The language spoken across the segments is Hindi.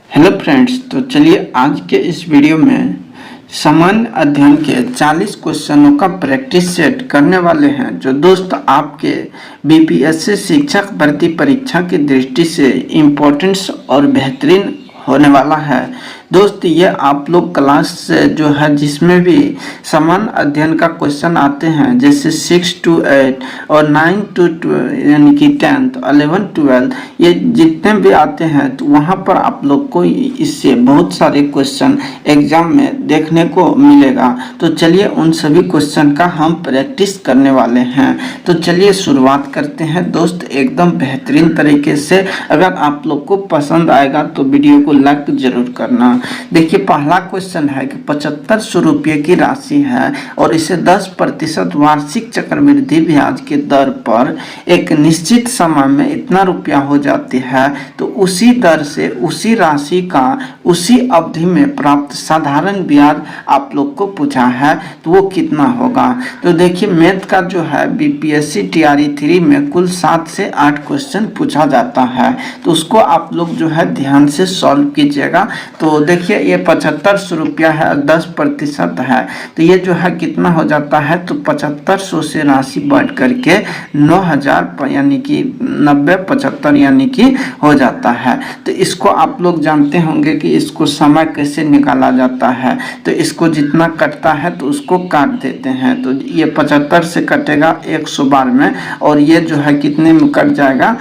हेलो फ्रेंड्स, तो चलिए आज के इस वीडियो में सामान्य अध्ययन के 40 क्वेश्चनों का प्रैक्टिस सेट करने वाले हैं जो दोस्त आपके बीपीएससी शिक्षक भर्ती परीक्षा की दृष्टि से इम्पोर्टेंस और बेहतरीन होने वाला है। दोस्त ये आप लोग क्लास से जो है जिसमें भी सामान्य अध्ययन का क्वेश्चन आते हैं जैसे 6 to 8 और 9 to 12 यानी कि 10th 11 12 ये जितने भी आते हैं तो वहाँ पर आप लोग को इससे बहुत सारे क्वेश्चन एग्जाम में देखने को मिलेगा। तो चलिए उन सभी क्वेश्चन का हम प्रैक्टिस करने वाले हैं। तो चलिए शुरुआत करते हैं दोस्त एकदम बेहतरीन तरीके से। अगर आप लोग को पसंद आएगा तो वीडियो को लाइक जरूर करना। देखिए पहला क्वेश्चन है कि 7500 रुपये की राशि है और इसे 10% वार्षिक चक्रवृद्धि ब्याज के दर पर एक निश्चित समय में इतना रुपया हो जाती है तो उसी दर से उसी राशि का उसी अवधि में प्राप्त साधारण ब्याज आप लोग को पूछा है तो वो कितना होगा। तो देखिए मैथ का जो है बीपीएससी टीआरई 3 में कुल 7 से 8 क्वेश्चन पूछा जाता है तो उसको आप लोग जो है ध्यान से सॉल्व कीजिएगा। तो देखिए ये 7500 रुपया है, 10% है तो ये जो है कितना हो जाता है तो 7500 से राशि बढ़ करके 9000 यानी कि 90-75 यानी कि हो जाता है। तो इसको आप लोग जानते होंगे कि इसको समय कैसे निकाला जाता है। तो इसको जितना कटता है तो उसको काट देते हैं। तो ये 75 से कटेगा 100 बार में और ये जो है कितने में कट जाएगा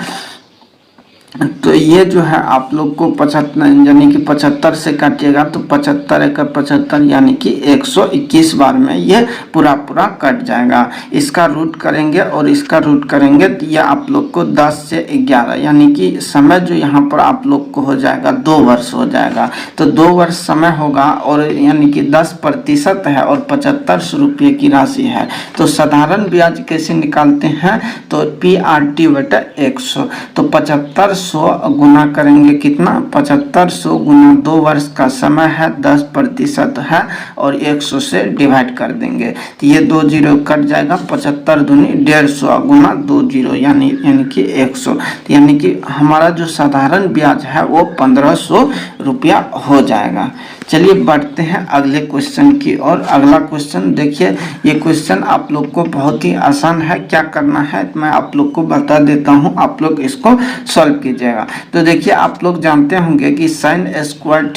तो ये जो है आप लोग को 75 यानी कि 75 से काटिएगा तो 75 यानी कि 121 बार में ये पूरा कट जाएगा। इसका रूट करेंगे और इसका रूट करेंगे तो ये आप लोग को 10 से 11 यानी कि समय जो यहाँ पर आप लोग को हो जाएगा 2 वर्ष हो जाएगा। तो 2 वर्ष समय होगा और यानी कि 10% है और 7500 रुपये की राशि है। तो साधारण ब्याज कैसे निकालते हैं तो PRT/100 तो 7500 गुना करेंगे कितना 7500 गुना 2 वर्ष का समय है 10% है और 100 से डिवाइड कर देंगे तो ये 2 जीरो कट जाएगा। 75 दूनी 150 गुना 2 जीरो यानी कि 100 तो यानी कि हमारा जो साधारण ब्याज है वो 1500 रुपया हो जाएगा। चलिए बढ़ते हैं अगले क्वेश्चन की और अगला क्वेश्चन देखिए ये क्वेश्चन आप लोग को बहुत ही आसान है। क्या करना है मैं आप लोग को बता देता हूँ, आप लोग इसको सॉल्व कीजिएगा। तो देखिए आप लोग जानते होंगे कि साइन स्क्वायर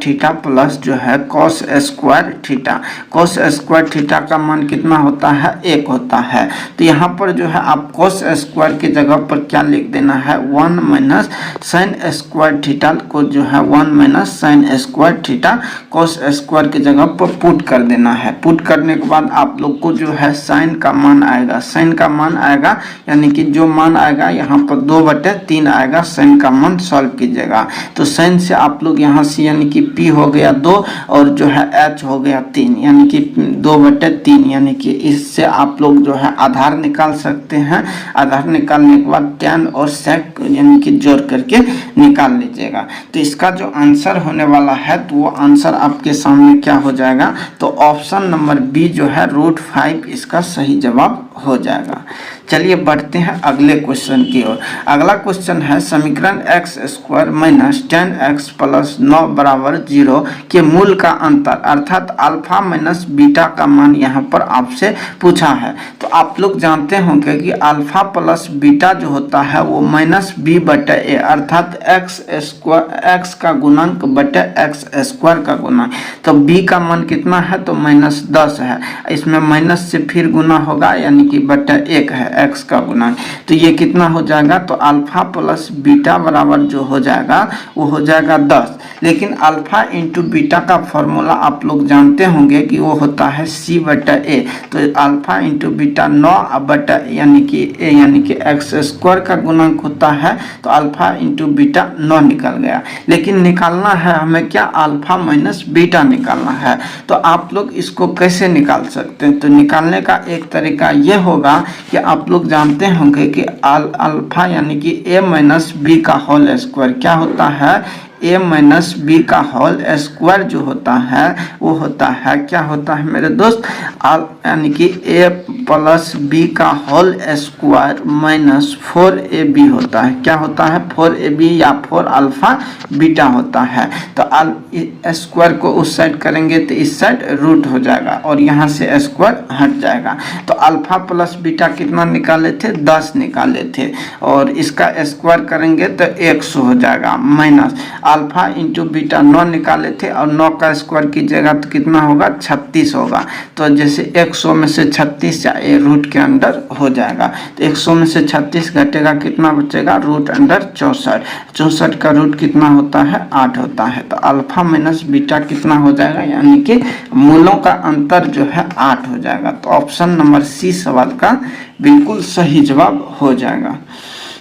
थीटा प्लस जो है कॉस स्क्वायर थीटा का मान कितना होता है 1 होता है। तो यहाँ पर जो है आप कॉस स्क्वायर की जगह पर क्या लिख देना है 1 माइनस साइन स्क्वायर थीटा को जो है 1 minus sine square theta cos square की जगह पर पुट कर देना है। पुट करने के बाद आप लोग को जो है साइन का मान आएगा यानी कि जो मान आएगा यहाँ पर 2/3 आएगा। साइन का मान सॉल्व कीजिएगा तो साइन से आप लोग यहाँ से यानी कि p हो गया 2 और जो है h हो गया 3 यानी कि 2/3 यानी कि इससे आप लोग जो है आधार निकाल सकते हैं। आधार निकालने के बाद tan और sec यानी कि जोड़ करके निकाल लीजिएगा। तो इसका जो आंसर होने वाला है तो वो आंसर आपके सामने क्या हो जाएगा तो ऑप्शन नंबर बी जो है √5 इसका सही जवाब हो जाएगा। चलिए बढ़ते हैं अगले क्वेश्चन की ओर। अगला क्वेश्चन है समीकरण x² माइनस 10x प्लस 9 बराबर 0 के मूल का अंतर अर्थात अल्फा माइनस बीटा का मान यहाँ पर आपसे पूछा है। तो आप लोग जानते होंगे कि अल्फा प्लस बीटा जो होता है वो -b/a अर्थात x का गुणांक बटे x² का गुणांक। तो b का मान कितना है तो -10 है, इसमें माइनस से फिर गुना होगा यानी कि बटा 1 है x का गुणांक। तो ये कितना हो जाएगा तो अल्फा प्लस बीटा बराबर जो हो जाएगा वो हो जाएगा 10। लेकिन अल्फा इंटू बीटा का फॉर्मूला आप लोग जानते होंगे कि वो होता है c/a। तो अल्फा इंटू बीटा 9 यानी कि x² का गुणांक होता है तो अल्फा इंटू बीटा 9 निकल गया। लेकिन निकालना है हमें क्या अल्फा माइनस बीटा निकालना है। तो आप लोग इसको कैसे निकाल सकते हैं तो निकालने का एक तरीका ये होगा कि आप लोग जानते होंगे कि अल्फा यानी कि a माइनस बी का होल स्क्वायर क्या होता है ए माइनस बी का होल स्क्वायर जो होता है वो होता है, क्या होता है मेरे दोस्त, यानी कि ए प्लस बी का होल स्क्वायर माइनस 4ab होता है। क्या होता है, 4ab या 4 अल्फा बीटा होता है। तो स्क्वायर को उस साइड करेंगे तो इस साइड रूट हो जाएगा और यहाँ से स्क्वायर हट जाएगा। तो अल्फा प्लस बीटा कितना निकाले थे, 10 निकाले थे, और इसका स्क्वायर करेंगे तो 100 हो जाएगा, माइनस अल्फा इंटू बीटा 9 निकाले थे और 9 का स्क्वायर कीजिएगा तो कितना होगा, 36 होगा। तो जैसे 100 में से 36 जाए रूट के अंदर हो जाएगा, तो 100 में से 36 घटेगा, कितना बचेगा, रूट अंडर 64। 64 का रूट कितना होता है, 8 होता है। तो अल्फा माइनस बीटा कितना हो जाएगा, यानी कि मूलों का अंतर जो है 8 हो जाएगा। तो ऑप्शन नंबर सी सवाल का बिल्कुल सही जवाब हो जाएगा।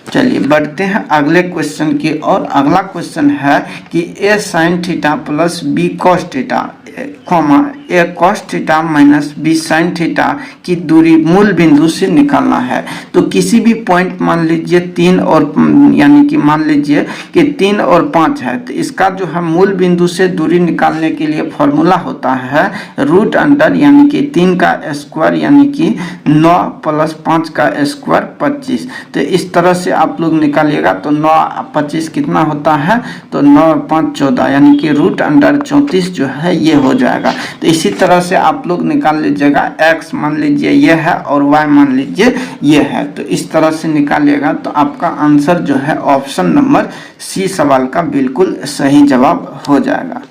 चलिए बढ़ते हैं अगले क्वेश्चन की और। अगला क्वेश्चन है कि A sine theta plus B cos theta A cos theta minus B sine theta की दूरी मूल बिंदु से निकालना है। तो किसी भी पॉइंट मान लीजिए 3 और यानी कि मान लीजिए कि 3 और 5 है, तो इसका जो है मूल बिंदु से दूरी निकालने के लिए फॉर्मूला होता है रूट अंडर यानी कि 3 का स्क्वायर यानी कि 9 प्लस 5 का स्क्वायर 25। तो इस तरह से आप लोग निकालिएगा तो 9 25 कितना होता है, तो 9 5 14 यानी कि रूट अंडर 34 जो है ये हो जाएगा। तो इसी तरह से आप लोग निकाल लीजिएगा, x मान लीजिए ये है और y मान लीजिए ये है। तो इस तरह से निकालिएगा तो आपका आंसर जो है ऑप्शन नंबर सी सवाल का बिल्कुल सही जवाब हो जाएगा।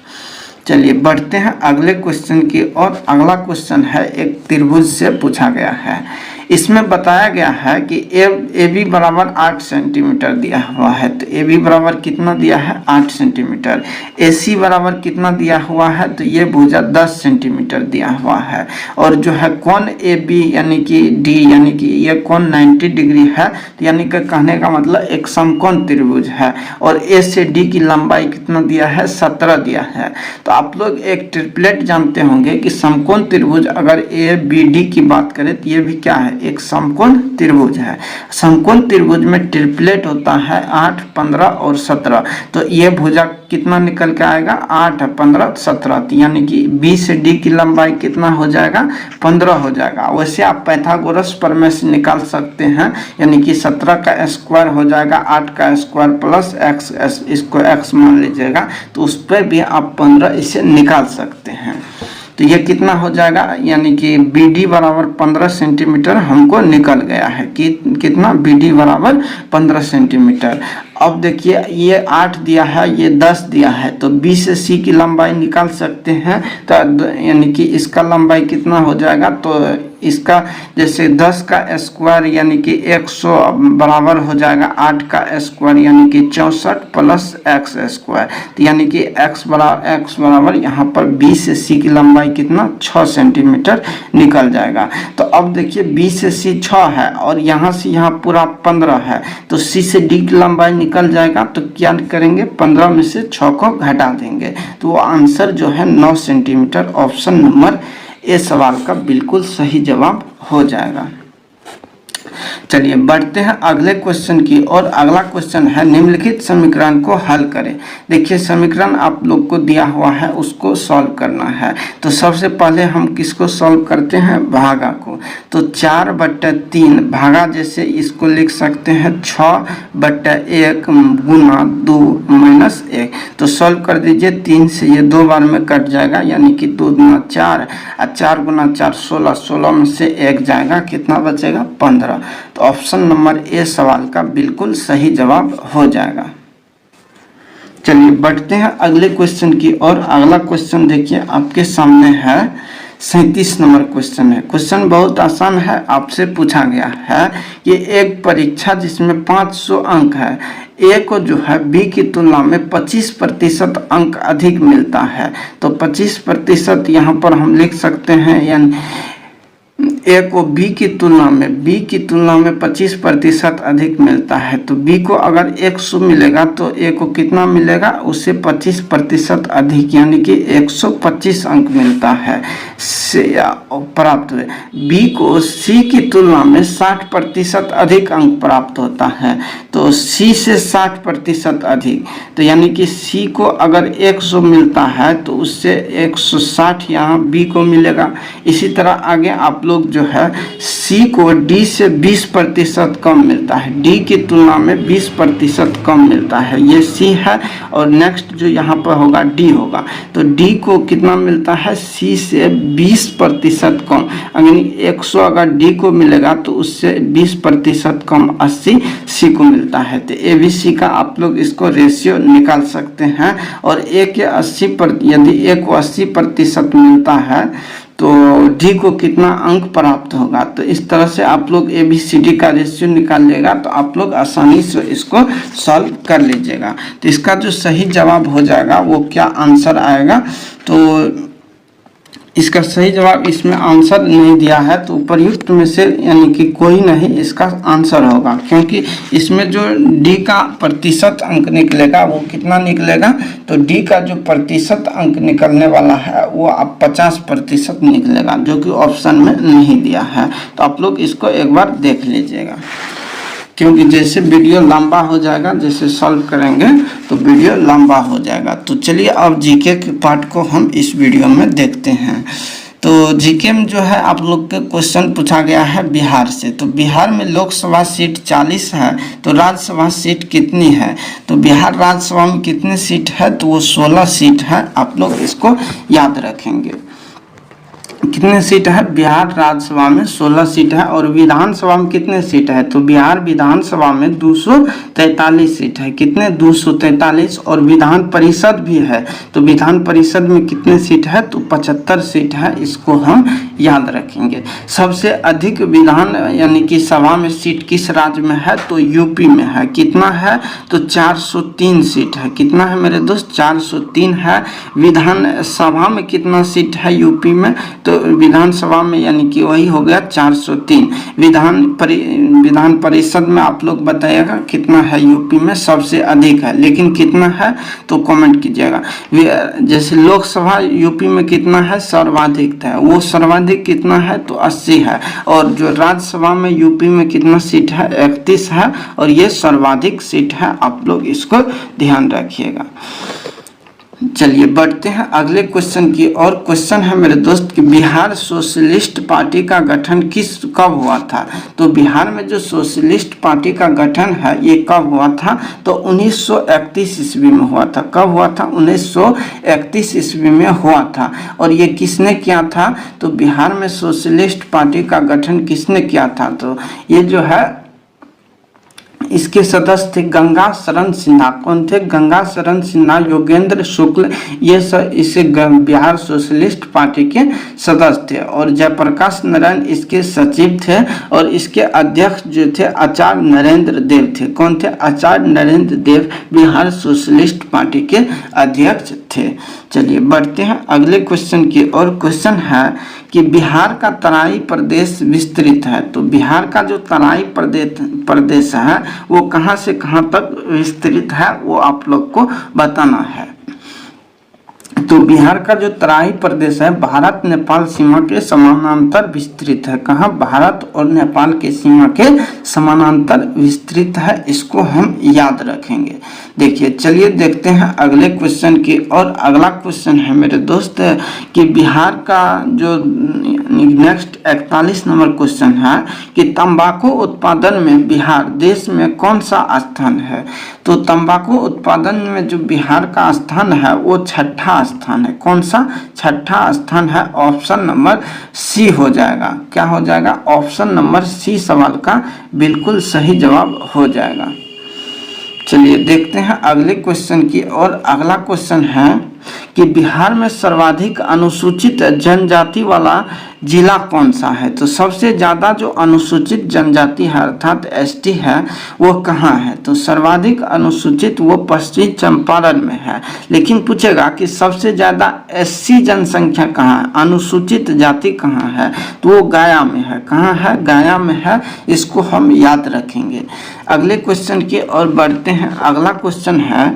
चलिए बढ़ते हैं अगले क्वेश्चन की और। अगला क्वेश्चन है एक त्रिभुज से पूछा गया है। इसमें बताया गया है कि ए बी बराबर 8 सेंटीमीटर दिया हुआ है। तो ए बी बराबर कितना दिया है, 8 सेंटीमीटर। ए सी बराबर कितना दिया हुआ है, तो ये भुजा 10 सेंटीमीटर दिया हुआ है। और जो है कोण ए बी यानी कि डी यानी कि ये कोण 90 डिग्री है। तो यानी कि कहने का मतलब एक समकोण त्रिभुज है। और ए से डी की लंबाई कितना दिया है, 17 दिया है। तो आप लोग एक ट्रिपलेट जानते होंगे कि समकोण त्रिभुज अगर ए बी डी की बात करें तो ये भी क्या है, एक समकोण त्रिभुज है। समकोण त्रिभुज में ट्रिपलेट होता है 8 15 और 17। तो ये भुजा कितना निकल के आएगा, 8 15 17। यानी कि बी से डी की लंबाई कितना हो जाएगा, 15 हो जाएगा। वैसे आप पाइथागोरस प्रमेय से निकाल सकते हैं, यानी कि 17 का स्क्वायर हो जाएगा 8 का स्क्वायर प्लस एक्स, इसको एक्स मान लीजिएगा, तो उस पर भी आप 15 इसे निकाल सकते हैं। तो ये कितना हो जाएगा, यानी कि बी डी बराबर 15 सेंटीमीटर हमको निकल गया है कि कितना, बी डी बराबर 15 सेंटीमीटर। अब देखिए ये 8 दिया है, ये 10 दिया है, तो बी से सी की लंबाई निकाल सकते हैं। तो यानी कि इसका लंबाई कितना हो जाएगा, तो इसका जैसे 10 का स्क्वायर यानी कि 100 बराबर हो जाएगा 8 का स्क्वायर यानी कि 64 प्लस एक्स स्क्वायर। तो यानी कि एक्स बराबर यहाँ पर बी से सी की लंबाई कितना, 6 सेंटीमीटर निकल जाएगा। तो अब देखिए बी से सी 6 है और यहाँ से यहाँ पूरा 15 है, तो सी से डी की लंबाई निकल जाएगा। तो क्या करेंगे, 15 में से 6 को घटा देंगे, तो वो आंसर जो है 9 सेंटीमीटर ऑप्शन नंबर ए सवाल का बिल्कुल सही जवाब हो जाएगा। चलिए बढ़ते हैं अगले क्वेश्चन की और। अगला क्वेश्चन है निम्नलिखित समीकरण को हल करें। देखिए समीकरण आप लोग को दिया हुआ है, उसको सॉल्व करना है। तो सबसे पहले हम किसको सॉल्व करते हैं, भागा को। तो 4/3 भागा जैसे इसको लिख सकते हैं 6/1 गुना 2 माइनस 1। तो सॉल्व कर दीजिए, 3 से ये 2 बार में कट जाएगा यानी कि 2 गुना 4 और 4 गुना 4 16, 16 में से 1 जाएगा, कितना बचेगा, 15। तो ऑप्शन नंबर ए सवाल का बिल्कुल सही जवाब हो जाएगा। चलिए बढ़ते हैं अगले क्वेश्चन की और। अगला क्वेश्चन देखिए आपके सामने है, 37 नंबर क्वेश्चन है। क्वेश्चन बहुत आसान है, आपसे पूछा गया है कि एक परीक्षा जिसमें 500 अंक है, ए को जो है बी की तुलना में 25% अंक अधिक मिलता है। तो 25% यहाँ पर हम लिख सकते हैं, यानी ए को बी की तुलना में 25% अधिक मिलता है, तो बी को अगर 100 मिलेगा तो ए को कितना मिलेगा, उससे 25% अधिक यानी कि 125 अंक मिलता है से प्राप्त हुए। बी को सी की तुलना में 60% अधिक अंक प्राप्त होता है, तो सी से 60% अधिक, तो यानी कि सी को अगर 100 मिलता है तो उससे 160 यहाँ बी को मिलेगा। इसी तरह आगे आप लोग जो है सी को डी से 20% कम मिलता है, डी की तुलना में 20% कम मिलता है, ये सी है। और नेक्स्ट जो यहाँ पर होगा डी होगा, तो डी को कितना मिलता है, सी से 20% कम, अगर 100 अगर डी को मिलेगा तो उससे 20% कम 80 सी को मिलता है। तो ए बी सी का आप लोग इसको रेशियो निकाल सकते हैं। और ए के 80% यदि ए को 80% मिलता है तो डी को कितना अंक प्राप्त होगा। तो इस तरह से आप लोग ए बी सी डी का रेशियो निकाल लेगा तो आप लोग आसानी से इसको सॉल्व कर लीजिएगा। तो इसका जो सही जवाब हो जाएगा वो क्या आंसर आएगा, तो इसका सही जवाब इसमें आंसर नहीं दिया है, तो उपर्युक्त में से यानी कि कोई नहीं इसका आंसर होगा, क्योंकि इसमें जो डी का प्रतिशत अंक निकलेगा वो कितना निकलेगा, तो डी का जो प्रतिशत अंक निकलने वाला है वो आप 50% निकलेगा, जो कि ऑप्शन में नहीं दिया है। तो आप लोग इसको एक बार देख लीजिएगा, क्योंकि जैसे वीडियो लंबा हो जाएगा, जैसे सॉल्व करेंगे तो वीडियो लंबा हो जाएगा। तो चलिए अब जीके के पार्ट को हम इस वीडियो में देखते हैं। तो जीके में जो है आप लोग के क्वेश्चन पूछा गया है बिहार से। तो बिहार में लोकसभा सीट 40 है, तो राज्यसभा सीट कितनी है, तो बिहार राज्यसभा में कितनी सीट है, तो वो 16 सीट है। आप लोग इसको याद रखेंगे। कितने सीट है, बिहार राज्यसभा में 16 सीट है। और विधानसभा में कितने सीट है, तो बिहार विधानसभा में 243 सीट है। कितने, 243। और विधान परिषद भी है, तो विधान परिषद में कितने सीट है, तो 75 सीट है। इसको हम याद रखेंगे। सबसे अधिक विधान यानी कि सभा में सीट किस राज्य में है, तो यूपी में है। कितना है, तो 403 सीट है। कितना है मेरे दोस्त, 403 है। विधान सभा में कितना सीट है यूपी में, तो विधानसभा में यानी कि वही हो गया 403। विधान परिषद में आप लोग बताइएगा कितना है यूपी में, सबसे अधिक है, लेकिन कितना है तो कमेंट कीजिएगा। जैसे लोकसभा यूपी में कितना है, सर्वाधिक है, वो सर्वाधिक कितना है, तो 80 है। और जो राज्यसभा में यूपी में कितना सीट है, 31 है, और ये सर्वाधिक सीट है। आप लोग इसको ध्यान रखिएगा। चलिए बढ़ते हैं अगले क्वेश्चन की। और क्वेश्चन है मेरे दोस्त कि बिहार सोशलिस्ट पार्टी का गठन कब हुआ था, तो बिहार में जो सोशलिस्ट पार्टी का गठन है ये कब हुआ था, तो 1931 ईस्वी में हुआ था। कब हुआ था, 1931 ईस्वी में हुआ था। और ये किसने किया था, तो बिहार में सोशलिस्ट पार्टी का गठन किसने किया था, तो ये जो है इसके सदस्य थे गंगा शरण सिन्हा। कौन थे, गंगा शरण सिन्हा, योगेंद्र शुक्ल, ये सब इसे बिहार सोशलिस्ट पार्टी के सदस्य थे। और जयप्रकाश नारायण इसके सचिव थे। और इसके अध्यक्ष जो थे आचार्य नरेंद्र देव थे। कौन थे, आचार्य नरेंद्र देव बिहार सोशलिस्ट पार्टी के अध्यक्ष थे। चलिए बढ़ते हैं अगले क्वेश्चन की। और क्वेश्चन है कि बिहार का तराई प्रदेश विस्तृत है, तो बिहार का जो तराई प्रदेश है वो कहाँ से कहाँ तक विस्तृत है, वो आप लोग को बताना है। तो बिहार का जो तराई प्रदेश है भारत नेपाल सीमा के समानांतर विस्तृत है। कहाँ, भारत और नेपाल के सीमा के समानांतर विस्तृत है। इसको हम याद रखेंगे। देखिए चलिए देखते हैं अगले क्वेश्चन की। और अगला क्वेश्चन है मेरे दोस्त कि बिहार का जो नेक्स्ट 41 नंबर क्वेश्चन है कि तंबाकू उत्पादन में बिहार देश में कौन सा स्थान है, तो तंबाकू उत्पादन में जो बिहार का स्थान है वो 6ठा स्थान है। कौन सा, 6ठा स्थान है। ऑप्शन नंबर सी हो जाएगा। क्या हो जाएगा, ऑप्शन नंबर सी सवाल का बिल्कुल सही जवाब हो जाएगा। चलिए देखते हैं अगले क्वेश्चन की। और अगला क्वेश्चन है कि बिहार में सर्वाधिक अनुसूचित जनजाति वाला जिला कौन सा है। तो सबसे ज़्यादा जो अनुसूचित जनजाति है अर्थात एसटी है वो कहाँ है। तो सर्वाधिक अनुसूचित वो पश्चिमी चंपारण में है। लेकिन पूछेगा कि सबसे ज़्यादा एससी जनसंख्या कहाँ है, अनुसूचित जाति कहाँ है, तो वो गया में है। कहाँ है, गया में है। इसको हम याद रखेंगे। अगले क्वेश्चन की ओर बढ़ते हैं। अगला क्वेश्चन है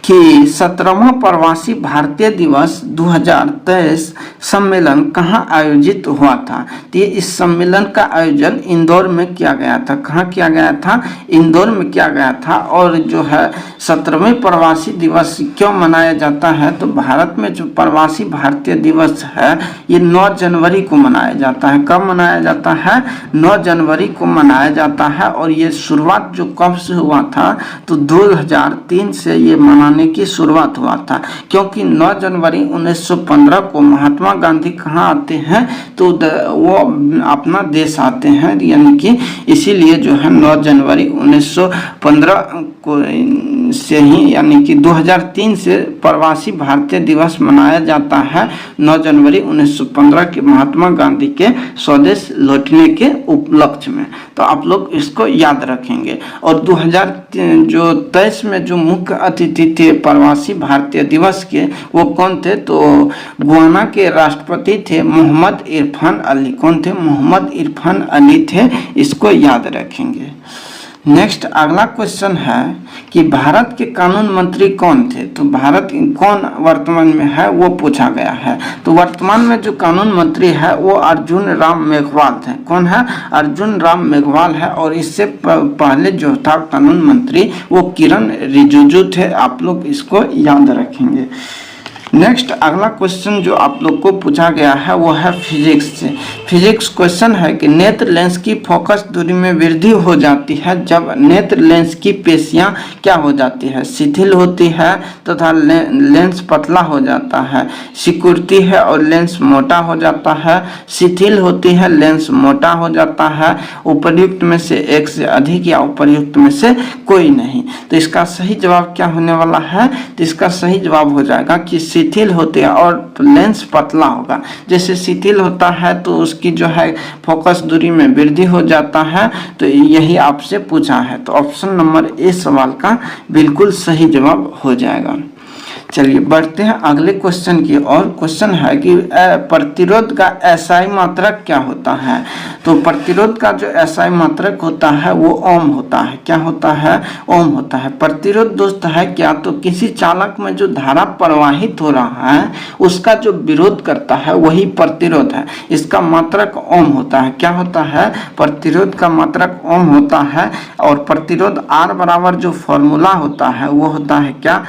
कि 17वां प्रवासी भारतीय दिवस 2023 सम्मेलन कहाँ आयोजित हुआ था। तो इस सम्मेलन का आयोजन इंदौर में किया गया था। कहाँ किया गया था, इंदौर में किया गया था। और जो है 17वें प्रवासी दिवस क्यों मनाया जाता है, तो भारत में जो प्रवासी भारतीय दिवस है ये 9 जनवरी को मनाया जाता है। कब मनाया जाता है, 9 जनवरी को मनाया जाता है। और ये शुरुआत जो कब से हुआ था, तो 2003 से ये मनाने की शुरुआत हुआ था। क्योंकि 9 जनवरी 1915 को महात्मा गांधी कहाँ आते हैं, तो वो अपना देश आते हैं, यानी कि इसीलिए जो है 9 जनवरी 1915 को से ही यानी कि 2003 से प्रवासी भारतीय दिवस मनाया जाता है। 9 जनवरी 1915 के महात्मा गांधी के स्वदेश लौटने के उपलक्ष्य में। तो आप लोग इसको याद रखेंगे। और 2023 में जो मुख्य अतिथि थे प्रवासी भारतीय दिवस के, वो कौन थे, तो गुयाना के राष्ट्रपति थे मोहम्मद इरफान अली। कौन थे, मोहम्मद इरफान अली थे। इसको याद रखेंगे। नेक्स्ट अगला क्वेश्चन है कि भारत के कानून मंत्री कौन थे। तो भारत कौन वर्तमान में है वो पूछा गया है। तो वर्तमान में जो कानून मंत्री है वो अर्जुन राम मेघवाल थे। कौन है, अर्जुन राम मेघवाल है। और इससे पहले जो था कानून मंत्री वो किरण रिजिजू थे। आप लोग इसको याद रखेंगे। नेक्स्ट अगला क्वेश्चन जो आप लोग को पूछा गया है वो है फिजिक्स से। फिजिक्स क्वेश्चन है कि नेत्र लेंस की फोकस दूरी में वृद्धि हो जाती है जब नेत्र लेंस की पेशियां क्या हो जाती है, शिथिल होती है तथा लेंस पतला हो जाता है, सिकुड़ती है और लेंस मोटा हो जाता है, शिथिल होती है, लेंस मोटा हो जाता है, उपर्युक्त में से एक से अधिक या उपर्युक्त में से कोई नहीं। तो इसका सही जवाब क्या होने वाला है, तो इसका सही जवाब हो जाएगा कि शिथिल होते हैं और लेंस पतला होगा। जैसे शिथिल होता है तो उसकी जो है फोकस दूरी में वृद्धि हो जाता है। तो यही आपसे पूछा है। तो ऑप्शन नंबर ए सवाल का बिल्कुल सही जवाब हो जाएगा। चलिए बढ़ते हैं अगले क्वेश्चन की और। क्वेश्चन है कि प्रतिरोध का एसआई मात्रक क्या होता है। तो प्रतिरोध का जो एसआई मात्रक होता है वो ओम होता है। क्या होता है, ओम होता है। प्रतिरोध दोस्त है क्या, तो किसी चालक में जो धारा प्रवाहित हो रहा है उसका जो विरोध करता है वही प्रतिरोध है। इसका मात्रक ओम होता है। क्या होता है, प्रतिरोध का मात्रक ओम होता है। और प्रतिरोध आर बराबर जो फॉर्मूला होता है वो होता है क्या,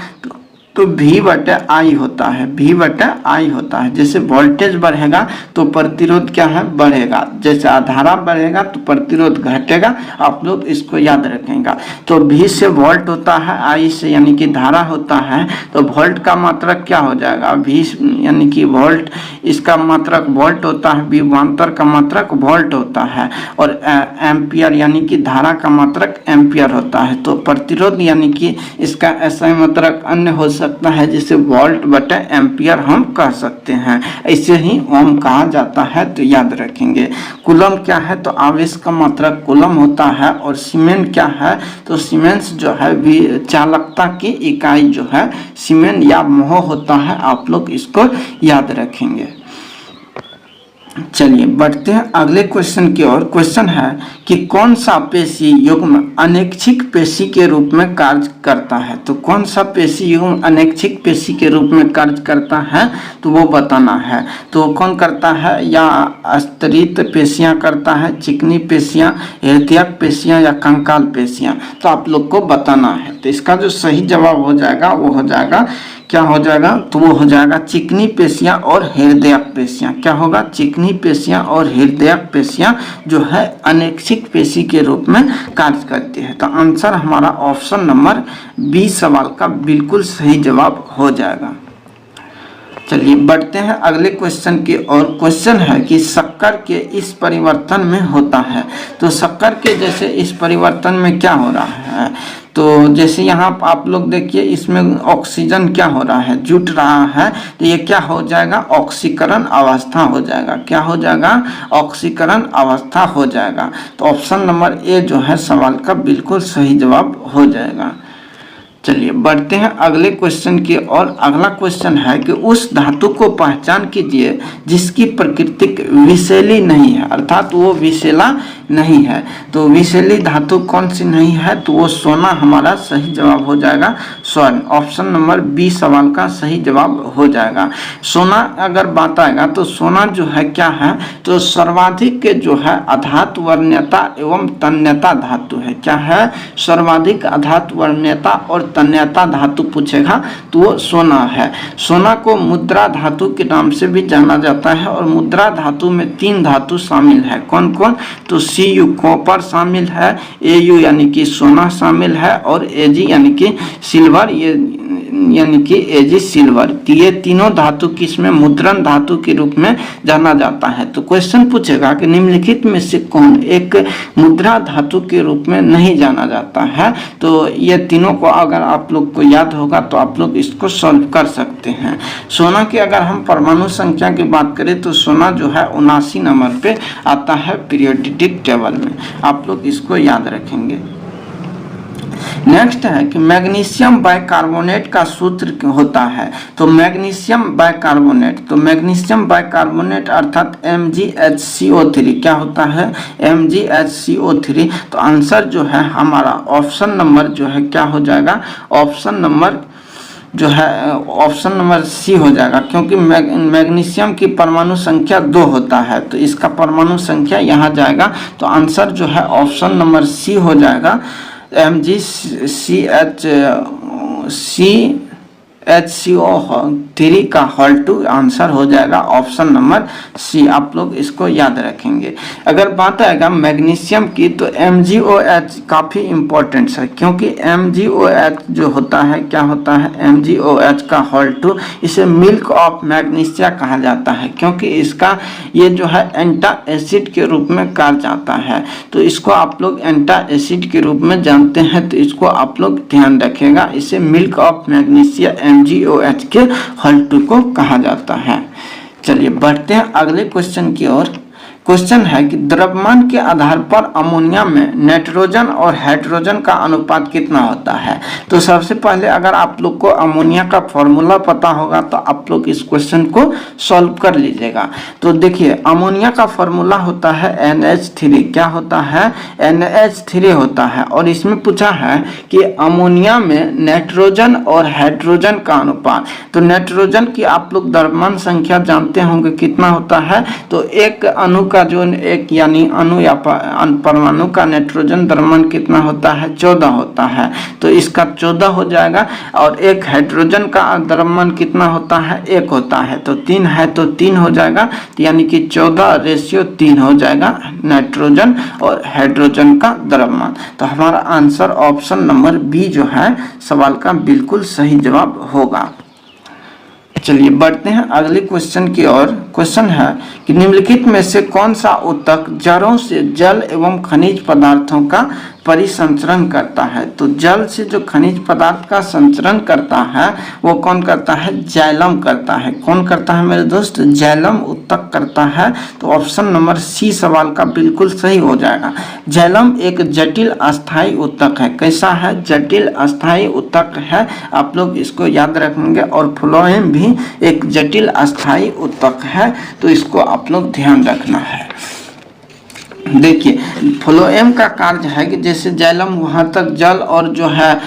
तो V/I होता है। V/I होता है। जैसे वोल्टेज बढ़ेगा तो प्रतिरोध क्या है, बढ़ेगा। जैसे धारा बढ़ेगा तो प्रतिरोध घटेगा। आप लोग इसको याद रखेंगे। तो V से वोल्ट होता है, I से यानी कि धारा होता है। तो वोल्ट का मात्रक क्या हो जाएगा, V यानी कि वोल्ट, इसका मात्रक वोल्ट होता है। विभवांतर का मात्रक वोल्ट होता है। और एम्पियर यानी कि धारा का मात्रक एम्पियर होता है। तो प्रतिरोध यानी कि इसका ऐसा मात्रक अन्य हो सकता है जिसे वोल्ट बटे एम्पियर हम कह सकते हैं। ऐसे ही ओम कहा जाता है। तो याद रखेंगे। कूलम क्या है, तो आवेश का मात्रक कूलम होता है। और सीमेंस क्या है, तो सीमेंस जो है चालकता की इकाई जो है सीमेंस या मोह होता है। आप लोग इसको याद रखेंगे। चलिए बढ़ते हैं अगले क्वेश्चन की ओर। क्वेश्चन है कि कौन सा पेशी युग्म अनैच्छिक पेशी के रूप में कार्य करता है। तो कौन सा पेशी युग्म अनैच्छिक पेशी के रूप में कार्य करता है, तो वो बताना है। तो कौन करता है, या स्तरित पेशियां करता है, चिकनी पेशियां, हृदयक पेशियां या कंकाल पेशियां। तो आप लोग को बताना है। तो इसका जो सही जवाब हो जाएगा वो हो जाएगा, क्या हो जाएगा, तो वो हो जाएगा चिकनी पेशियां और हृदयक पेशियां। क्या होगा, चिकनी पेशियां और हृदयक पेशियां जो है अनैच्छिक पेशी के रूप में कार्य करती है। तो आंसर हमारा ऑप्शन नंबर बी सवाल का बिल्कुल सही जवाब हो जाएगा। चलिए बढ़ते हैं अगले क्वेश्चन की और। क्वेश्चन है कि शक्कर के इस परिवर्तन में होता है। तो शक्कर के जैसे इस परिवर्तन में क्या हो रहा है, तो जैसे यहाँ आप लोग देखिए, इसमें ऑक्सीजन क्या हो रहा है, जुट रहा है, तो ये क्या हो जाएगा, ऑक्सीकरण अवस्था हो जाएगा। क्या हो जाएगा, ऑक्सीकरण अवस्था हो जाएगा। तो ऑप्शन नंबर ए जो है सवाल का बिल्कुल सही जवाब हो जाएगा। चलिए बढ़ते हैं अगले क्वेश्चन की ओर। अगला क्वेश्चन है कि उस धातु को पहचान कीजिए जिसकी प्रकृति विषैली नहीं है, अर्थात वो विषैला नहीं है। तो विषैली धातु कौन सी नहीं है, तो वो सोना हमारा सही जवाब हो जाएगा, स्वर्ण। ऑप्शन नंबर बी सवाल का सही जवाब हो जाएगा। सोना अगर बात आएगा तो सोना जो है क्या है, तो सर्वाधिक के जो है अधातु वर्ण्यता एवं तन्यता धातु है। क्या है, सर्वाधिक अधातु वर्ण्यता और तन्यता धातु पूछेगा तो वो सोना है। सोना को मुद्रा धातु के नाम से भी जाना जाता है और मुद्रा धातु में 3 धातु शामिल है। कौन कौन, तो Cu कॉपर शामिल है, Au यानी कि सोना शामिल है और Ag यानी कि सिल्वर, ये यानी कि Ag सिल्वर। ये तीनों धातु किसमें, मुद्रण धातु के रूप में जाना जाता है। तो क्वेश्चन पूछेगा कि निम्नलिखित में से कौन एक मुद्रा धातु के रूप में नहीं जाना जाता है। तो ये तीनों को अगर आप लोग को याद होगा तो आप लोग इसको सॉल्व कर सकते हैं। सोना की अगर हम परमाणु संख्या की बात करें तो सोना जो है 79 नंबर पे आता है पीरियोडिक टेबल में, आप लोग इसको याद रखेंगे। नेक्स्ट है कि मैग्नीशियम बाइकार्बोनेट का सूत्र होता है। तो मैग्नीशियम बाइकार्बोनेट, तो मैग्नीशियम बाइकार्बोनेट अर्थात MgHCO3 क्या होता है, MgHCO3। तो आंसर जो है हमारा ऑप्शन नंबर जो है क्या हो जाएगा, ऑप्शन नंबर जो है ऑप्शन नंबर सी हो जाएगा, क्योंकि मैग्नीशियम की परमाणु संख्या 2 होता है। तो इसका परमाणु संख्या यहाँ जाएगा, तो आंसर जो है ऑप्शन नंबर सी हो जाएगा। MgCHCO3 का होल 2 आंसर हो जाएगा ऑप्शन नंबर सी। आप लोग इसको याद रखेंगे। अगर बात आएगा मैग्नीशियम की तो MgOH काफ़ी इम्पोर्टेंट है, क्योंकि MgOH जो होता है क्या होता है, MgOH का होल 2, इसे मिल्क ऑफ मैग्नीशिया कहा जाता है, क्योंकि इसका ये जो है एंटा एसिड के रूप में कार्य जाता है। तो इसको आप लोग एंटा एसिड के रूप में जानते हैं, तो इसको आप लोग ध्यान रखिएगा। इसे मिल्क ऑफ मैग्नीशिया MgOH के होल 2 को कहा जाता है। चलिए बढ़ते हैं अगले क्वेश्चन की ओर। क्वेश्चन है कि द्रव्यमान के आधार पर अमोनिया में नाइट्रोजन और हाइड्रोजन का अनुपात कितना होता है। तो सबसे पहले अगर आप लोग को अमोनिया का फॉर्मूला पता होगा तो आप लोग इस क्वेश्चन को सॉल्व कर लीजिएगा। तो देखिए अमोनिया का फॉर्मूला होता है NH3। क्या होता है, NH3 होता है। और इसमें पूछा है कि अमोनिया में नाइट्रोजन और हाइड्रोजन का अनुपात। तो नाइट्रोजन की आप लोग द्रव्यमान संख्या जानते होंगे कितना होता है, तो एक अणु का जो एक यानी अणु या परमाणु का नाइट्रोजन द्रव्यमान कितना होता है, 14 होता है। तो इसका 14 हो जाएगा। और एक हाइड्रोजन का द्रव्यमान कितना होता है, 1 होता है। तो 3 है तो 3 हो जाएगा, यानी कि 14:3 हो जाएगा नाइट्रोजन और हाइड्रोजन का द्रव्यमान। तो हमारा आंसर ऑप्शन नंबर बी जो है सवाल का बिल्कुल सही जवाब होगा। चलिए बढ़ते हैं अगले क्वेश्चन की ओर। क्वेश्चन है कि निम्नलिखित में से कौन सा ऊतक जड़ों से जल एवं खनिज पदार्थों का परिसंचरण करता है। तो जल से जो खनिज पदार्थ का संचरण करता है वो कौन करता है, जाइलम करता है। कौन करता है मेरे दोस्त, जाइलम ऊतक करता है। तो ऑप्शन नंबर सी सवाल का बिल्कुल सही हो जाएगा। जाइलम एक जटिल अस्थायी ऊतक है। कैसा है, जटिल अस्थायी ऊतक है, आप लोग इसको याद रखेंगे। और फ्लोएम भी एक जटिल अस्थायी ऊतक है, तो इसको आप लोग ध्यान रखना है। देखिए फ्लोएम का कार्य है कि जैसे जाइलम वहाँ तक जल और जो है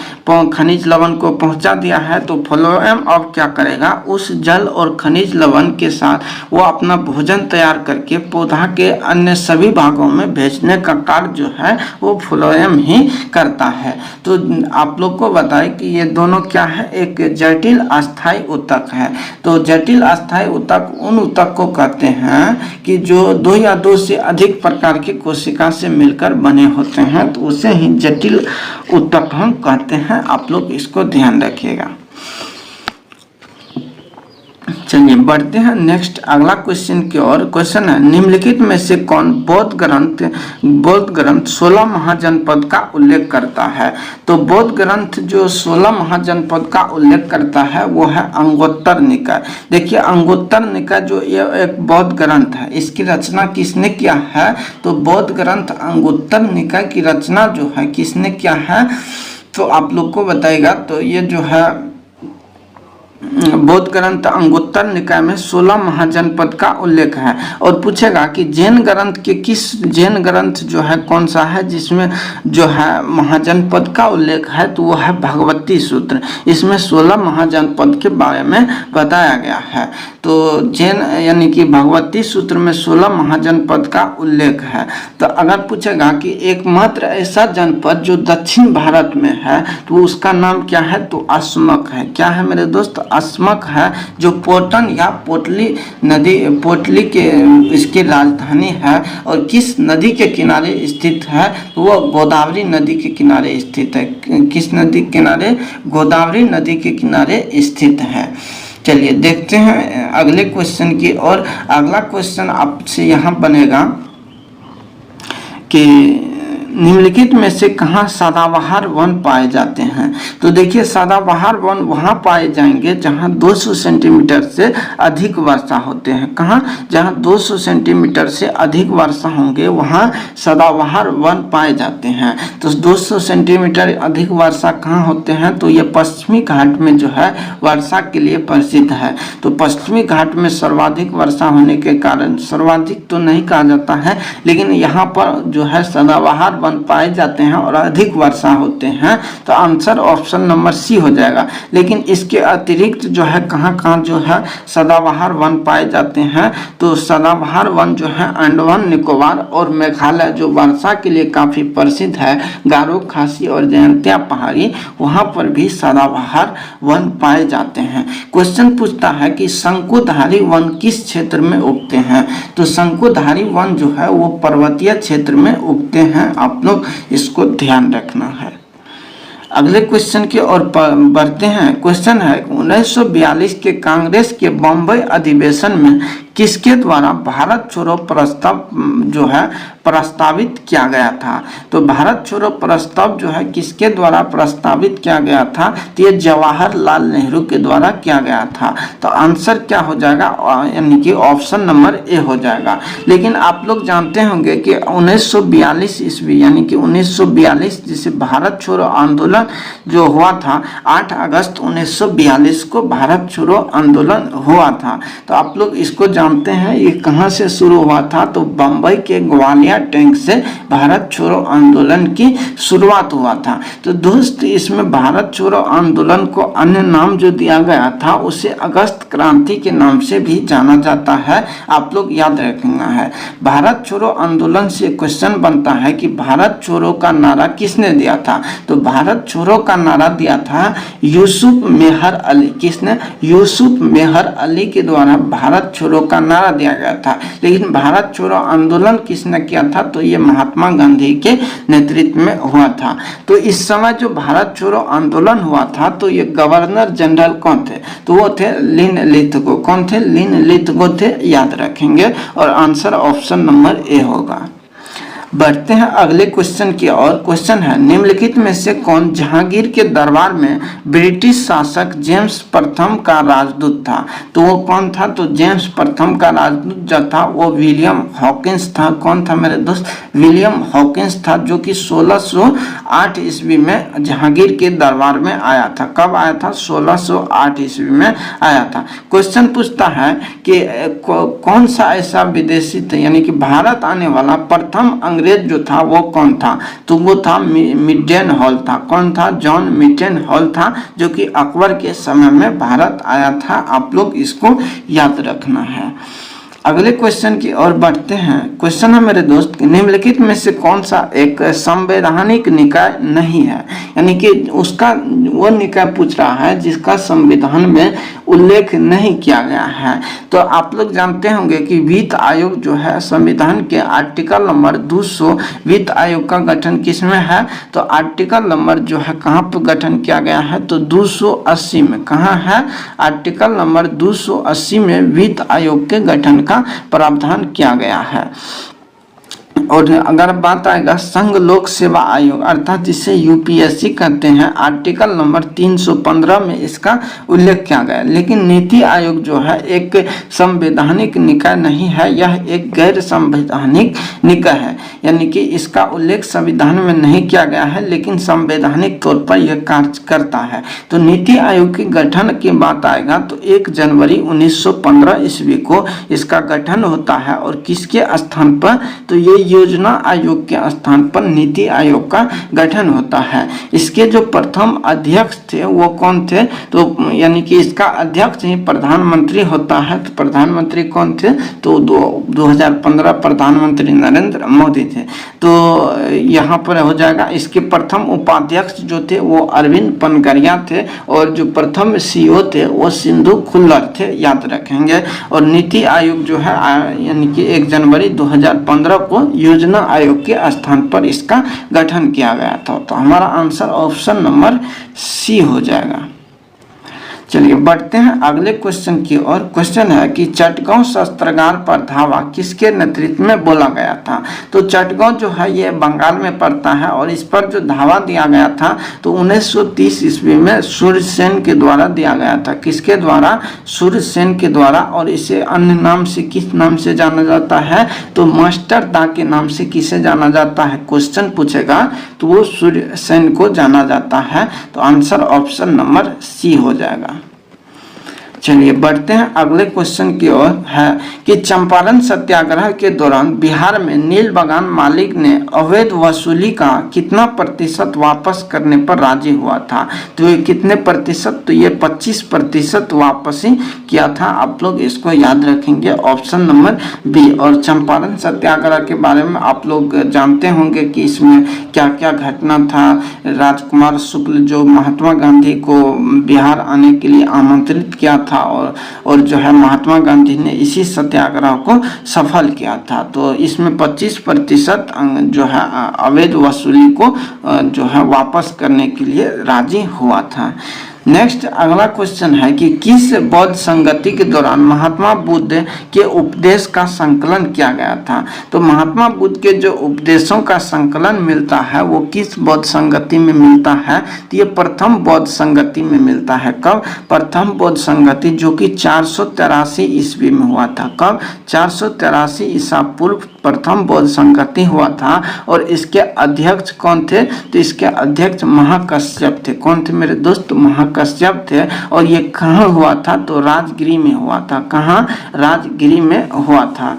खनिज लवण को पहुंचा दिया है, तो फ्लोएम अब क्या करेगा, उस जल और खनिज लवण के साथ वो अपना भोजन तैयार करके पौधा के अन्य सभी भागों में भेजने का कार्य जो है वो फ्लोएम ही करता है। तो आप लोग को बताएं कि ये दोनों क्या है, एक जटिल अस्थायी ऊतक है। तो जटिल अस्थायी ऊतक उन ऊतक को कहते हैं कि जो 2 या 2 से अधिक प्रकार के कोशिका से मिलकर बने होते हैं, तो उसे ही जटिल ऊतक हम कहते हैं। आप लोग इसको ध्यान रखिएगा। चलिए बढ़ते हैं नेक्स्ट अगला क्वेश्चन की ओर। क्वेश्चन है निम्नलिखित में से कौन बौद्ध ग्रंथ 16 महाजनपद का उल्लेख करता है। तो बौद्ध ग्रंथ जो 16 महाजनपद का उल्लेख करता है वो है अंगुत्तर निकाय। देखिए अंगुत्तर निकाय जो ये एक बौद्ध ग्रंथ है, इसकी रचना किसने किया है। तो बौद्ध ग्रंथ अंगुत्तर निकाय की रचना जो है किसने किया है, तो आप लोग को बताएगा। तो ये जो है बौद्ध ग्रंथ अंगुत्तर निकाय में 16 महाजनपद का उल्लेख है। और पूछेगा कि जैन ग्रंथ जो है कौन सा है जिसमें जो है महाजनपद का उल्लेख है, तो वो है भगवती सूत्र। इसमें 16 महाजनपद के बारे में बताया गया है। तो जैन यानी कि भगवती सूत्र में 16 महाजनपद का उल्लेख है। तो अगर पूछेगा कि एकमात्र ऐसा जनपद जो दक्षिण भारत में है तो उसका नाम क्या है, तो अस्मक है। क्या है मेरे दोस्त, अस्मक है, जो पोटन या पोटली के इसकी राजधानी है। और किस नदी के किनारे स्थित है, तो वो गोदावरी नदी के किनारे स्थित है। किस नदी के किनारे, गोदावरी नदी के किनारे स्थित है। चलिए देखते हैं अगले क्वेश्चन की। और अगला क्वेश्चन आपसे यहाँ बनेगा कि निम्नलिखित में से कहाँ सदाबहार वन पाए जाते हैं। तो देखिए सदाबहार वन वहाँ पाए जाएंगे जहाँ 200 सेंटीमीटर से अधिक वर्षा होते हैं। कहाँ, जहाँ 200 सेंटीमीटर से अधिक वर्षा होंगे वहाँ सदाबहार वन पाए जाते हैं। तो 200 सेंटीमीटर अधिक वर्षा कहाँ होते हैं, तो ये पश्चिमी घाट में जो है वर्षा के लिए प्रसिद्ध है। तो पश्चिमी घाट में सर्वाधिक वर्षा होने के कारण, सर्वाधिक तो नहीं कहा जाता है लेकिन यहाँ पर जो है सदाबहार वन पाए जाते हैं और अधिक वर्षा होते हैं। तो आंसर ऑप्शन नंबर सी हो जाएगा। लेकिन इसके अतिरिक्त जो है कहाँ कहाँ जो है सदाबहार वन पाए जाते हैं, तो सदाबहार वन जो है अंडमान निकोबार और मेघालय जो वर्षा के लिए काफी प्रसिद्ध है, गारो खासी और जयंतिया पहाड़ी, वहां पर भी सदाबहार वन पाए जाते हैं। क्वेश्चन पूछता है कि शंकुधारी वन किस क्षेत्र में उगते हैं। तो शंकुधारी वन जो है वो पर्वतीय क्षेत्र में उगते हैं। आप लोग इसको ध्यान रखना है। अगले क्वेश्चन की ओर बढ़ते हैं। क्वेश्चन है 1942 के कांग्रेस के बम्बई अधिवेशन में किसके द्वारा भारत छोड़ो प्रस्ताव जो है प्रस्तावित किया गया था। तो भारत छोड़ो प्रस्ताव जो है किसके द्वारा प्रस्तावित किया गया था, तो ये जवाहरलाल नेहरू के द्वारा किया गया था। तो आंसर क्या हो जाएगा, यानी कि ऑप्शन नंबर ए हो जाएगा। लेकिन आप लोग जानते होंगे कि 1942 ईस्वी यानी कि 1942 जिसे भारत छोड़ो आंदोलन जो हुआ था, 8 अगस्त 1942 को भारत छोड़ो आंदोलन हुआ था। तो आप लोग इसको जानते हैं ये कहां से शुरू हुआ था, तो बंबई के ग्वालियर टैंक से भारत छोड़ो आंदोलन की शुरुआत हुआ था। तो दोस्त इसमें भारत छोड़ो आंदोलन को अन्य नाम जो दिया गया था उसे अगस्त क्रांति के नाम से भी जाना जाता है। आप लोग याद रखना है। भारत छोड़ो आंदोलन से क्वेश्चन बनता है कि भारत छोड़ो का नारा किसने दिया था। तो भारत छोड़ो का नारा दिया था यूसुफ मेहर अली। किसने, यूसुफ मेहर अली के द्वारा भारत छोड़ो का नारा दिया गया था। लेकिन भारत छोड़ो आंदोलन किसने किया था, तो ये महात्मा गांधी के नेतृत्व में हुआ था। तो इस समय जो भारत छोड़ो आंदोलन हुआ था तो ये गवर्नर जनरल कौन थे, तो वो थे लिन लिथगो। कौन थे, लिन लिथगो थे, याद रखेंगे। और आंसर ऑप्शन नंबर ए होगा। बढ़ते हैं अगले क्वेश्चन की ओर। क्वेश्चन है निम्नलिखित में से कौन जहांगीर के दरबार में ब्रिटिश शासक जेम्स प्रथम का राजदूत था। तो वो कौन था, तो जेम्स प्रथम का राजदूत जो था वो विलियम हॉकिंस था। कौन था मेरे दोस्त, विलियम हॉकिंस था, जो कि 1608 ईस्वी में जहांगीर के दरबार में आया था। कब आया था, 1608 ईस्वी में आया था। क्वेश्चन पूछता है कि कौन सा ऐसा विदेशी था यानी कि भारत आने वाला प्रथम अंग्रेज जो था वो कौन था, तो वो था मिडेन हॉल था। कौन था, जॉन मिडेन हॉल था, जो कि अकबर के समय में भारत आया था। आप लोग इसको याद रखना है। अगले क्वेश्चन की ओर बढ़ते हैं। क्वेश्चन है मेरे दोस्त, निम्नलिखित में से कौन सा एक संवैधानिक निकाय नहीं है, यानी कि उसका वो निकाय पूछ रहा है जिसका संविधान में उल्लेख नहीं किया गया है। तो आप लोग जानते होंगे कि वित्त आयोग जो है संविधान के आर्टिकल नंबर 200 वित्त आयोग का गठन किसमें है, तो आर्टिकल नंबर जो है कहाँ पर गठन किया गया है, तो 280 में। कहाँ है, आर्टिकल नंबर 280 में वित्त आयोग के गठन का प्रावधान किया गया है। और अगर बात आएगा संघ लोक सेवा आयोग अर्थात जिसे यूपीएससी कहते हैं, आर्टिकल नंबर 315 में इसका उल्लेख किया गया। लेकिन नीति आयोग जो है एक संवैधानिक निकाय नहीं है, यह एक गैर संवैधानिक निकाय है, यानी कि इसका उल्लेख संविधान में नहीं किया गया है लेकिन संवैधानिक तौर पर यह कार्य करता है। तो नीति आयोग के गठन की बात आएगा तो 1 जनवरी 1915 ईस्वी को इसका गठन होता है। और किसके स्थान पर, तो ये योजना आयोग के स्थान पर नीति आयोग का गठन होता है। इसके जो प्रथम अध्यक्ष थे वो कौन थे, तो यानी कि इसका अध्यक्ष ही प्रधानमंत्री होता है। तो प्रधानमंत्री कौन थे, तो 2015 प्रधानमंत्री नरेंद्र मोदी थे। तो यहाँ पर हो जाएगा। इसके प्रथम उपाध्यक्ष जो थे वो अरविंद पनगरिया थे और जो प्रथम सीईओ थे वो सिंधु खुल्लर थे, याद रखेंगे। और नीति आयोग जो है यानी कि 1 जनवरी 2015 को योजना आयोग के स्थान पर इसका गठन किया गया था। तो हमारा आंसर ऑप्शन नंबर सी हो जाएगा। चलिए बढ़ते हैं अगले क्वेश्चन की ओर। क्वेश्चन है कि चटगांव शस्त्रागार पर धावा किसके नेतृत्व में बोला गया था। तो चटगांव जो है ये बंगाल में पड़ता है और इस पर जो धावा दिया गया था तो 1930 ईस्वी में सूर्यसेन के द्वारा दिया गया था। किसके द्वारा, सूर्यसेन के द्वारा। और इसे अन्य नाम से किस नाम से जाना जाता है, तो मास्टर दा के नाम से किसे जाना जाता है, क्वेश्चन पूछेगा तो वो सूर्यसेन को जाना जाता है। तो आंसर ऑप्शन नंबर सी हो जाएगा। चलिए बढ़ते हैं अगले क्वेश्चन की ओर। है कि चंपारण सत्याग्रह के दौरान बिहार में नील बागान मालिक ने अवैध वसूली का कितना प्रतिशत वापस करने पर राजी हुआ था। तो ये कितने प्रतिशत, तो ये 25% वापसी किया था। आप लोग इसको याद रखेंगे, ऑप्शन नंबर बी। और चंपारण सत्याग्रह के बारे में आप लोग जानते होंगे कि इसमें क्या क्या घटना था। राजकुमार शुक्ल जो महात्मा गांधी को बिहार आने के लिए आमंत्रित किया था और जो है महात्मा गांधी ने इसी सत्याग्रह को सफल किया था। तो इसमें 25% जो है अवैध वसूली को जो है वापस करने के लिए राजी हुआ था। नेक्स्ट अगला क्वेश्चन है कि किस बौद्ध संगति के दौरान महात्मा बुद्ध के उपदेश का संकलन किया गया था। तो महात्मा बुद्ध के जो उपदेशों का संकलन मिलता है वो किस बौद्ध संगति में मिलता है, तो ये प्रथम बौद्ध संगति में मिलता है। कब, प्रथम बौद्ध संगति जो कि 483 ईस्वी में हुआ था। कब, 483 ईसा पूर्व प्रथम बौद्ध संगति हुआ था। और इसके अध्यक्ष कौन थे, तो इसके अध्यक्ष महाकश्यप थे। कौन थे मेरे दोस्त, महाकश्यप थे। और ये कहाँ हुआ था, तो राजगिरी में हुआ था। कहाँ, राजगिरी में हुआ था।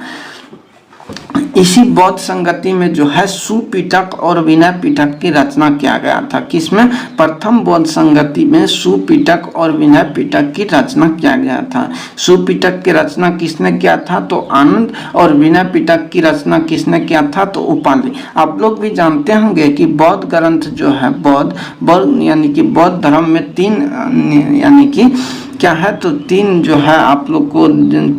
इसी बौद्ध संगति में जो है सुपिटक और विनय पिटक की रचना किया गया था। किसमें, प्रथम बौद्ध संगति में सुपिटक और विनय पिटक की रचना किया गया था। सुपिटक की रचना किसने किया था, तो आनंद। और विनय पिटक की रचना किसने किया था, तो उपालि। आप लोग भी जानते होंगे कि बौद्ध ग्रंथ जो है बौद्ध यानी कि बौद्ध धर्म में 3 यानी कि क्या है, तो 3 जो है आप लोग को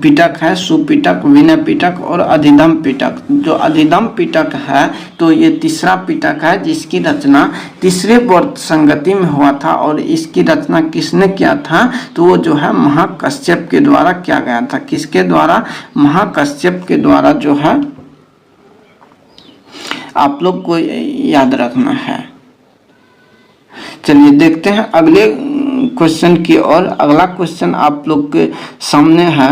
पिटक है, सुपिटक, विनय पिटक और अधिधम पिटक। जो अधिधम पिटक है तो ये तीसरा पिटक है जिसकी रचना तीसरे बौद्ध संगति में हुआ था। और इसकी रचना किसने किया था, तो वो जो है महाकश्यप के द्वारा किया गया था। किसके द्वारा, महाकश्यप के द्वारा जो है आप लोग को याद रखना है। चलिए देखते हैं अगले क्वेश्चन की ओर। अगला क्वेश्चन आप लोग के सामने है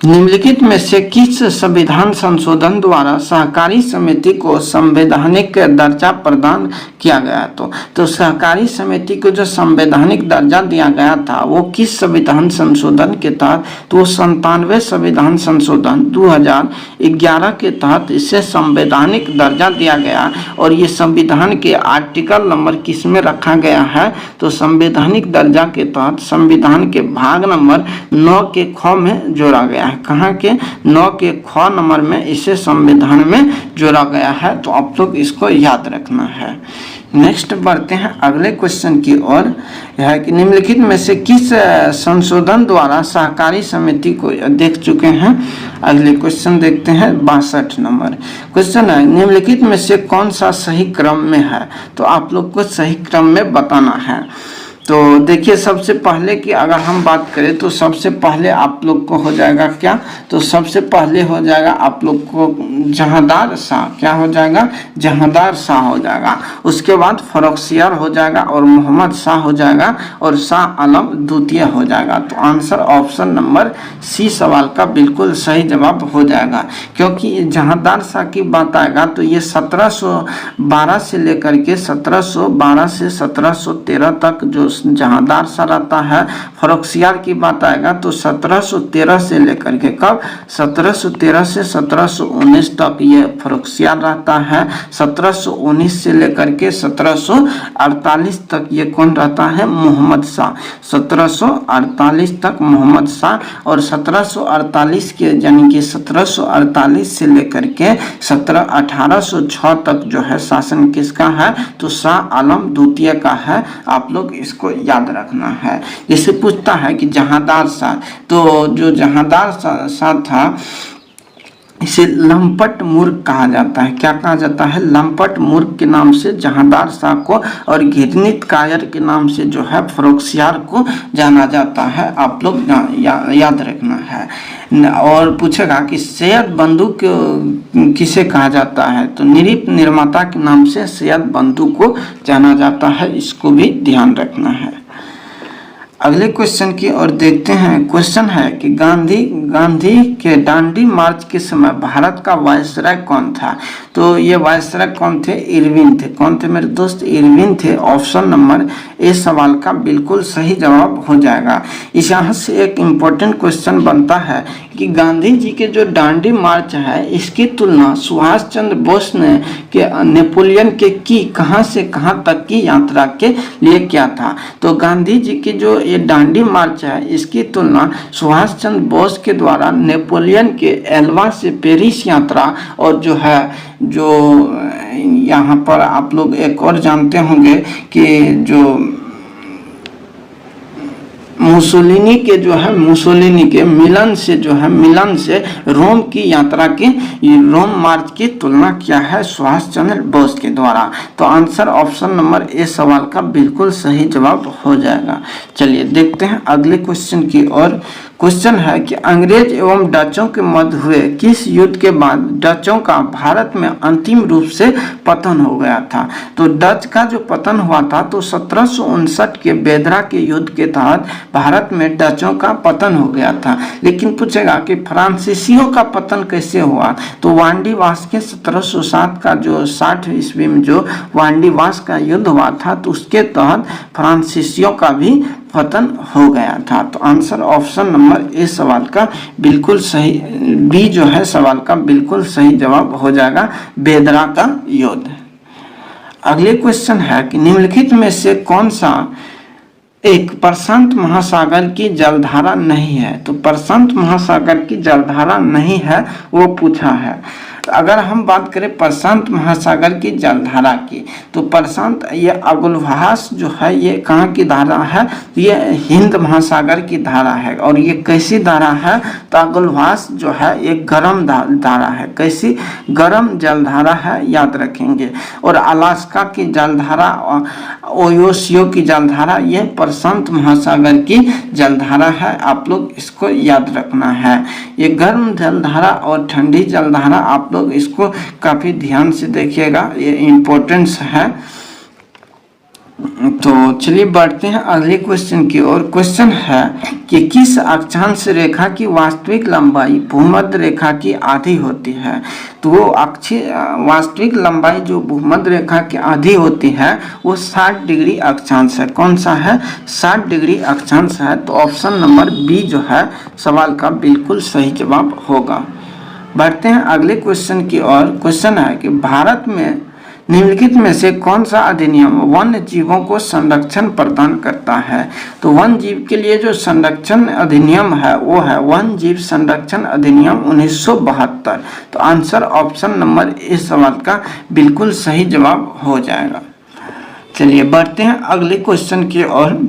निम्नलिखित में से किस संविधान संशोधन द्वारा सहकारी समिति को संवैधानिक दर्जा प्रदान किया गया? तो सहकारी समिति को जो संवैधानिक दर्जा दिया गया था वो किस संविधान संशोधन के तहत? तो 97वें संविधान संशोधन 2011 के तहत इसे संवैधानिक दर्जा दिया गया। और ये संविधान के आर्टिकल नंबर किस में रखा गया है? तो संवैधानिक दर्जा के तहत संविधान के भाग नंबर 9 के ख में जोड़ा गया है। कहाँ के? 9 के ख नंबर में इसे संविधान में जोड़ा गया है। तो आप लोग इसको याद रखना है। नेक्स्ट बढ़ते हैं अगले क्वेश्चन की ओर। यह है कि निम्नलिखित में से किस संशोधन द्वारा सहकारी समिति को देख चुके हैं। अगले क्वेश्चन देखते हैं 62 नंबर क्वेश्चन है, निम्नलिखित में से कौन सा सही क्रम में है? तो आप लोग को सही क्रम में बताना है। तो देखिए सबसे पहले की अगर हम बात करें तो सबसे पहले आप लोग को हो जाएगा क्या? तो सबसे पहले हो जाएगा आप लोग को जहांदार शाह। क्या हो जाएगा? जहांदार शाह हो जाएगा। उसके बाद फर्रुखसियार हो जाएगा और मोहम्मद शाह हो जाएगा और शाह आलम द्वितीय हो जाएगा। तो आंसर ऑप्शन नंबर सी सवाल का बिल्कुल सही जवाब हो जाएगा। क्योंकि जहांदार शाह की बात आएगा तो ये 1712 से लेकर के 1712 से 1713 तक जो जहांदार शाह रहता है। फर्रुखसियार की बात आएगा तो 1713 से लेकर के कब? 1713 से 1719 तक ये फर्रुखसियार रहता है। 1719 से लेकर के 1748 तक ये कौन रहता है? मोहम्मद शाह। 1748 तक मोहम्मद शाह और 1748 के यानी कि 1748 से लेकर के 1806 तक जो है शासन किसका है? तो शाह आलम द्वितीय का है। आप लोग इसको याद रखना है। जैसे पूछता है कि जहांदार शाह, तो जो जहांदार शाह था इसे लंपट मूर्ख कहा जाता है। क्या कहा जाता है? लंपट मूर्ख के नाम से जहांदार शाह को और घृणित कायर के नाम से जो है फर्रुखसियार को जाना जाता है। आप लोग याद रखना है। और पूछेगा कि सैयद बंधु को किसे कहा जाता है? तो निरीप निर्माता के नाम से सैयद बंधु को जाना जाता है। इसको भी ध्यान रखना है। अगले क्वेश्चन की ओर देखते हैं। क्वेश्चन है कि गांधी के दांडी मार्च के समय भारत का वायसराय कौन था? तो ये वायसराय कौन थे? इरविन थे। कौन थे मेरे दोस्त? इरविन थे। ऑप्शन नंबर ए सवाल का बिल्कुल सही जवाब हो जाएगा। इस यहाँ से एक इम्पोर्टेंट क्वेश्चन बनता है कि गांधी जी के जो दांडी मार्च है इसकी तुलना सुभाष चंद्र बोस ने नेपोलियन के की कहाँ से कहाँ तक की यात्रा के लिए किया था? तो गांधी जी की जो ये दांडी मार्च है इसकी तुलना सुभाष चंद्र बोस के द्वारा नेपोलियन के एल्वा से पेरिस यात्रा और जो है जो यहाँ पर आप लोग एक और जानते होंगे कि जो मुसोलिनी के जो है मुसोलिनी के मिलन से रोम की यात्रा की रोम मार्च की तुलना किया है सुभाष चंद्र बोस के द्वारा। तो आंसर ऑप्शन नंबर ए सवाल का बिल्कुल सही जवाब हो जाएगा। चलिए देखते हैं अगले क्वेश्चन की ओर। क्वेश्चन है कि अंग्रेज एवं डचों के मध्य हुए किस युद्ध के बाद डचों का भारत में अंतिम रूप से पतन हो गया था? तो डच का जो पतन हुआ था तो 1759 के बेदरा के युद्ध के तहत भारत में डचों का पतन हो गया था। लेकिन पूछेगा कि फ्रांसीसियों का पतन कैसे हुआ? तो वांडीवास के 1707 का जो 60 ईस्वी में जो वांडीवास का युद्ध हुआ था तो उसके तहत फ्रांसीसियों का भी पतन हो गया था। तो आंसर ऑप्शन नंबर ए सवाल का बिल्कुल सही, बी जो है सवाल का बिल्कुल सही जवाब हो जाएगा, बेदरा का युद्ध। अगले क्वेश्चन है कि निम्नलिखित में से कौन सा एक प्रशांत महासागर की जलधारा नहीं है? तो प्रशांत महासागर की जलधारा नहीं है वो पूछा है। अगर हम बात करें प्रशांत महासागर की जलधारा की तो प्रशांत ये अगुलभास जो है ये कहाँ की धारा है? ये हिंद महासागर की धारा है। और ये कैसी धारा है? तो अगुलभास जो है एक गर्म धारा है। कैसी? गर्म जलधारा है, याद रखेंगे। और अलास्का की जलधारा, ओयोसियो की जलधारा ये प्रशांत महासागर की जलधारा है। आप लोग इसको याद रखना है। ये गर्म जलधारा और ठंडी जलधारा आप लोग इसको काफी ध्यान से देखिएगा, ये इम्पोर्टेंस है। तो चलिए बढ़ते हैं अगले क्वेश्चन की ओर। क्वेश्चन है कि किस अक्षांश रेखा की वास्तविक लंबाई भूमध्य रेखा की आधी होती है। तो वो वास्तविक लंबाई जो भूमध्य रेखा की आधी होती है वो 60 डिग्री अक्षांश है। कौन सा है? 60 डिग्री अक्षांश है। तो ऑप्शन नंबर बी जो है सवाल का बिल्कुल सही जवाब होगा। बढ़ते हैं अगले क्वेश्चन की ओर। क्वेश्चन है कि भारत में निम्नलिखित में से कौन सा अधिनियम वन्य जीवों को संरक्षण प्रदान करता है। तो वन जीव के लिए जो संरक्षण अधिनियम है वो है वन जीव संरक्षण अधिनियम 1972। तो आंसर ऑप्शन नंबर इस सवाल का बिल्कुल सही जवाब हो जाएगा। चलिए बढ़ते हैं अगले क्वेश्चन की ओर।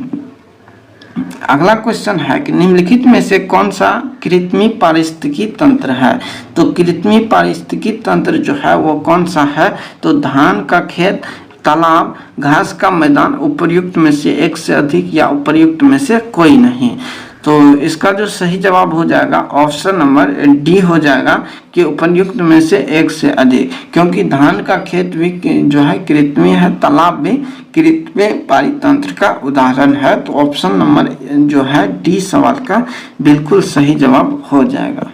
अगला क्वेश्चन है कि निम्नलिखित में से कौन सा कृत्रिम पारिस्थितिकी तंत्र है। तो कृत्रिम पारिस्थितिकी तंत्र जो है वो कौन सा है? तो धान का खेत, तालाब, घास का मैदान, उपर्युक्त में से एक से अधिक या उपर्युक्त में से कोई नहीं। तो इसका जो सही जवाब हो जाएगा ऑप्शन नंबर डी हो जाएगा कि उपर्युक्त में से एक से अधिक, क्योंकि धान का खेत भी जो है कृत्रिम है, तालाब भी कृत्रिम पारितंत्र का उदाहरण है। तो ऑप्शन नंबर जो है डी सवाल का बिल्कुल सही जवाब हो जाएगा।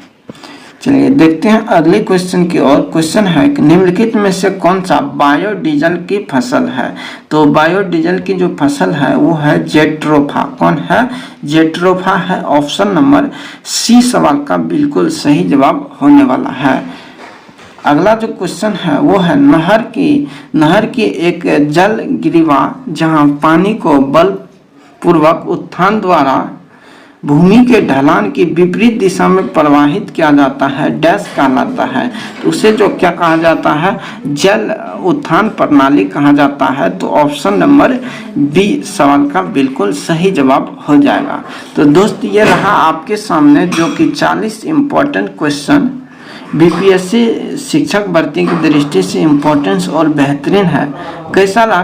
चलिए देखते हैं अगले क्वेश्चन की ओर। क्वेश्चन है कि निम्नलिखित में से कौन सा बायोडीजल की फसल है। तो बायोडीजल की जो फसल है वो है जेट्रोफा। कौन है? जेट्रोफा है। ऑप्शन नंबर सी सवाल का बिल्कुल सही जवाब होने वाला है। अगला जो क्वेश्चन है वो है नहर की एक जल गिरिवा जहां पानी को बलपूर्वक उत्थान द्वारा भूमि के ढलान की विपरीत दिशा में प्रवाहित किया जाता है, डैश कहलाता है। तो उसे जो क्या कहा जाता है? जल उत्थान प्रणाली कहा जाता है। तो ऑप्शन नंबर बी सवाल का बिल्कुल सही जवाब हो जाएगा। तो दोस्त ये रहा आपके सामने जो कि 40 इम्पोर्टेंट क्वेश्चन बीपीएससी शिक्षक भर्ती की दृष्टि से इम्पोर्टेंस और बेहतरीन है। कैसा रहा